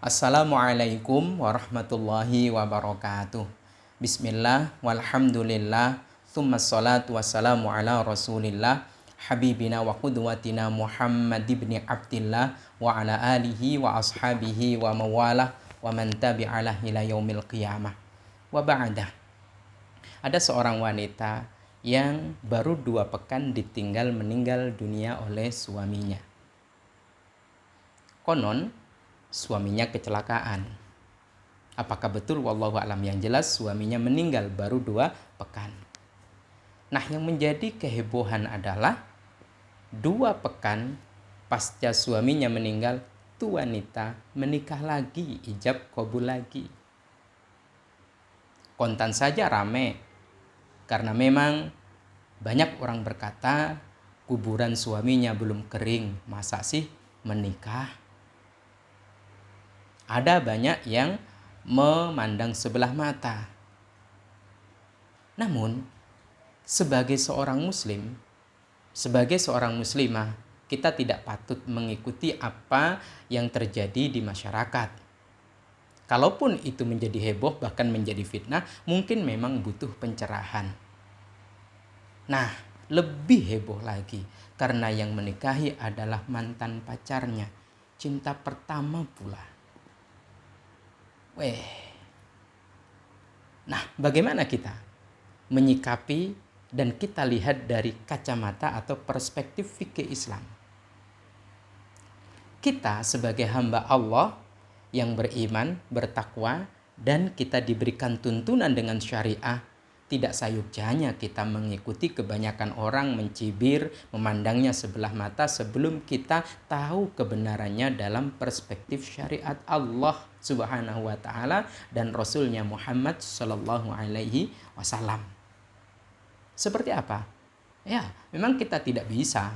Assalamualaikum warahmatullahi wabarakatuh. Bismillah, walhamdulillah, thumma salatu wassalamu ala rasulillah, habibina wa qudwatina Muhammad ibn Abdillah, wa ala alihi wa ashabihi wa mawalah, wa man tabi'alah ila yaumil qiyamah. Wa ba'dah. Ada seorang wanita yang baru 2 pekan ditinggal meninggal dunia oleh suaminya. Konon suaminya kecelakaan. Apakah betul? Wallahu alam. Yang jelas suaminya meninggal baru 2 pekan. Nah, yang menjadi kehebohan adalah 2 pekan pasca suaminya meninggal, tu wanita menikah lagi, ijab qabul lagi. Kontan saja rame, karena memang banyak orang berkata kuburan suaminya belum kering, masa sih menikah? Ada banyak yang memandang sebelah mata. Namun, sebagai seorang muslim, sebagai seorang muslimah, kita tidak patut mengikuti apa yang terjadi di masyarakat. Kalaupun itu menjadi heboh, bahkan menjadi fitnah, mungkin memang butuh pencerahan. Nah, lebih heboh lagi karena yang menikahi adalah mantan pacarnya, cinta pertama pula. Nah, bagaimana kita menyikapi dan kita lihat dari kacamata atau perspektif fikih Islam? Kita sebagai hamba Allah yang beriman, bertakwa, dan kita diberikan tuntunan dengan syariah, tidak sayugjanya kita mengikuti kebanyakan orang mencibir, memandangnya sebelah mata sebelum kita tahu kebenarannya dalam perspektif syariat Allah Subhanahu wa ta'ala dan Rasulnya Muhammad Sallallahu Alaihi Wasallam. Seperti apa? Ya, memang kita tidak bisa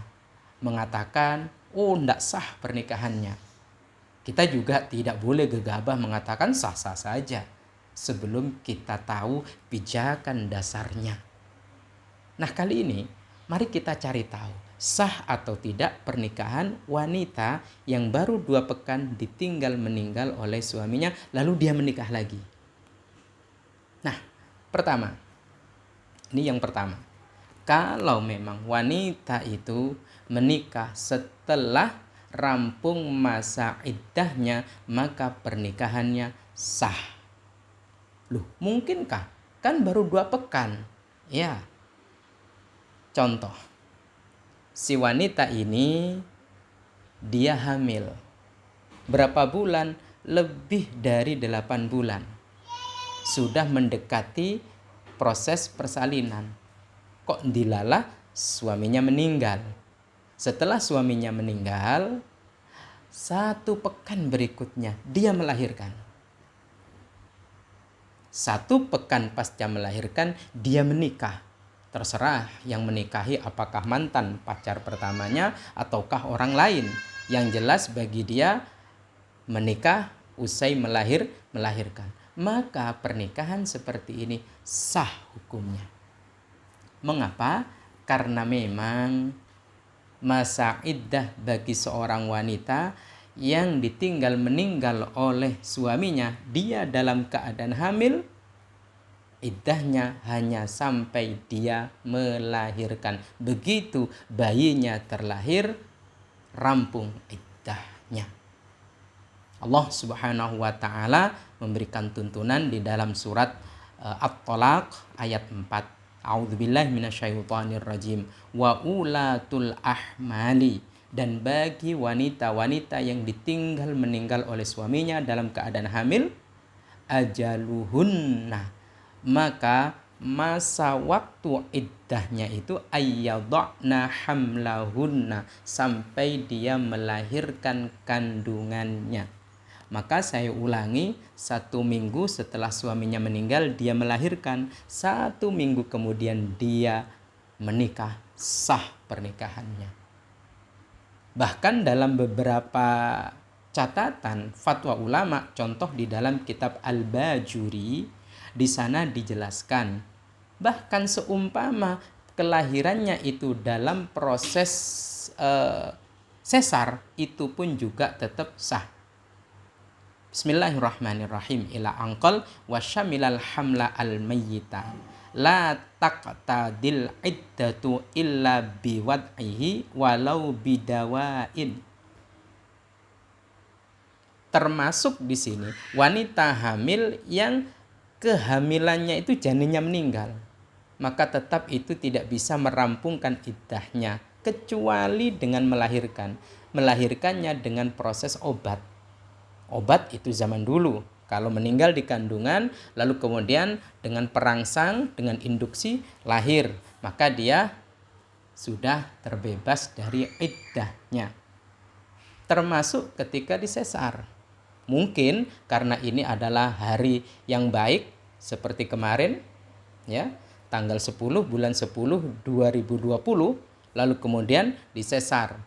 mengatakan, oh, tidak sah pernikahannya. Kita juga tidak boleh gegabah mengatakan sah-sah saja sebelum kita tahu pijakan dasarnya. Nah, kali ini mari kita cari tahu sah atau tidak pernikahan wanita yang baru 2 pekan ditinggal meninggal oleh suaminya lalu dia menikah lagi. Nah, yang pertama. Kalau memang wanita itu menikah setelah rampung masa iddahnya, maka pernikahannya sah. Loh, mungkinkah? Kan baru 2 pekan. Ya. Contoh. Si wanita ini dia hamil. Berapa bulan? Lebih dari 8 bulan. Sudah mendekati proses persalinan. Kok dilalah suaminya meninggal. Setelah suaminya meninggal, 1 pekan berikutnya dia melahirkan. 1 pekan pasca melahirkan dia menikah. Terserah yang menikahi apakah mantan pacar pertamanya ataukah orang lain. Yang jelas bagi dia menikah usai melahirkan. Maka pernikahan seperti ini sah hukumnya. Mengapa? Karena memang masa iddah bagi seorang wanita yang ditinggal meninggal oleh suaminya, dia dalam keadaan hamil, iddahnya hanya sampai dia melahirkan. Begitu bayinya terlahir, rampung iddahnya. Allah Subhanahu wa ta'ala memberikan tuntunan di dalam surat At-Talaq ayat 4. A'udzubillahi minasyaitonirrajim. Wa ulatul ahmali, dan bagi wanita-wanita yang ditinggal meninggal oleh suaminya dalam keadaan hamil, ajaluhunna, maka masa waktu iddahnya itu ayyadna hamlahunna, sampai dia melahirkan kandungannya. Maka saya ulangi, 1 minggu setelah suaminya meninggal dia melahirkan, 1 minggu kemudian dia menikah, sah pernikahannya. Bahkan dalam beberapa catatan fatwa ulama, contoh di dalam kitab Al-Bajuri, di sana dijelaskan bahkan seumpama kelahirannya itu dalam proses sesar, itu pun juga tetap sah. Bismillahirrahmanirrahim. Ila angkol wa syamilal hamla al mayyita. La taqtadil iddatu illa biwad'ihi walau bidawain. Termasuk di sini wanita hamil yang kehamilannya itu janinnya meninggal, maka tetap itu tidak bisa merampungkan iddahnya kecuali dengan melahirkan. Melahirkannya dengan proses obat. Obat itu zaman dulu. Kalau meninggal di kandungan, lalu kemudian dengan perangsang, dengan induksi, lahir. Maka dia sudah terbebas dari iddahnya. Termasuk ketika disesar. Mungkin karena ini adalah hari yang baik, seperti kemarin, ya, tanggal 10 bulan 10 2020, lalu kemudian disesar.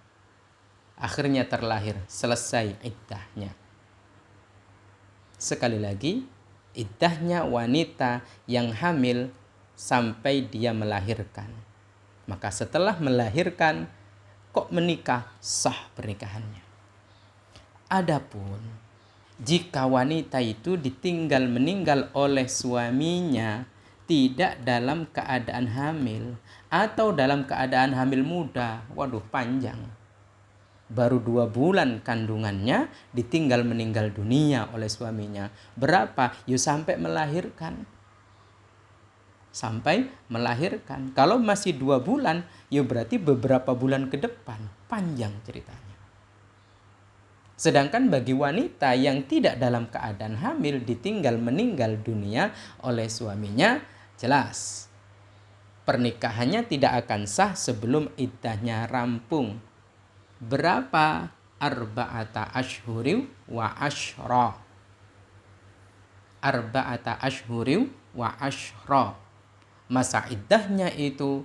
Akhirnya terlahir, selesai iddahnya. Sekali lagi, iddahnya wanita yang hamil sampai dia melahirkan. Maka setelah melahirkan, kok menikah, sah pernikahannya. Adapun jika wanita itu ditinggal meninggal oleh suaminya tidak dalam keadaan hamil atau dalam keadaan hamil muda, waduh panjang. Baru 2 bulan kandungannya ditinggal meninggal dunia oleh suaminya. Berapa? Sampai melahirkan. Sampai melahirkan. Kalau masih 2 bulan, berarti beberapa bulan ke depan. Panjang ceritanya. Sedangkan bagi wanita yang tidak dalam keadaan hamil ditinggal meninggal dunia oleh suaminya, jelas pernikahannya tidak akan sah sebelum iddahnya rampung. Berapa? Arba'ata ashhuri wa ashra. Arba'ata ashhuri wa ashra. Masa iddahnya itu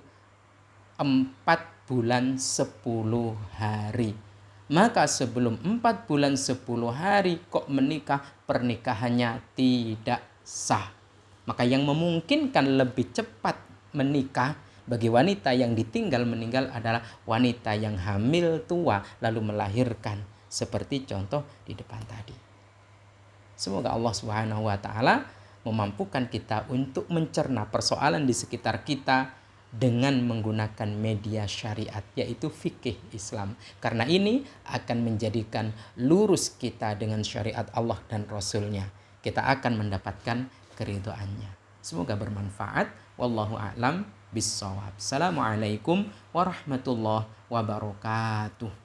4 bulan 10 hari. Maka sebelum 4 bulan 10 hari kok menikah, pernikahannya tidak sah. Maka yang memungkinkan lebih cepat menikah bagi wanita yang ditinggal meninggal adalah wanita yang hamil tua lalu melahirkan, seperti contoh di depan tadi. Semoga Allah Subhanahu wa taala memampukan kita untuk mencerna persoalan di sekitar kita dengan menggunakan media syariat, yaitu fikih Islam. Karena ini akan menjadikan lurus kita dengan syariat Allah dan Rasul-Nya. Kita akan mendapatkan keridhaannya. Semoga bermanfaat. Wallahu a'lam bissawab. Assalamualaikum warahmatullahi wabarakatuh.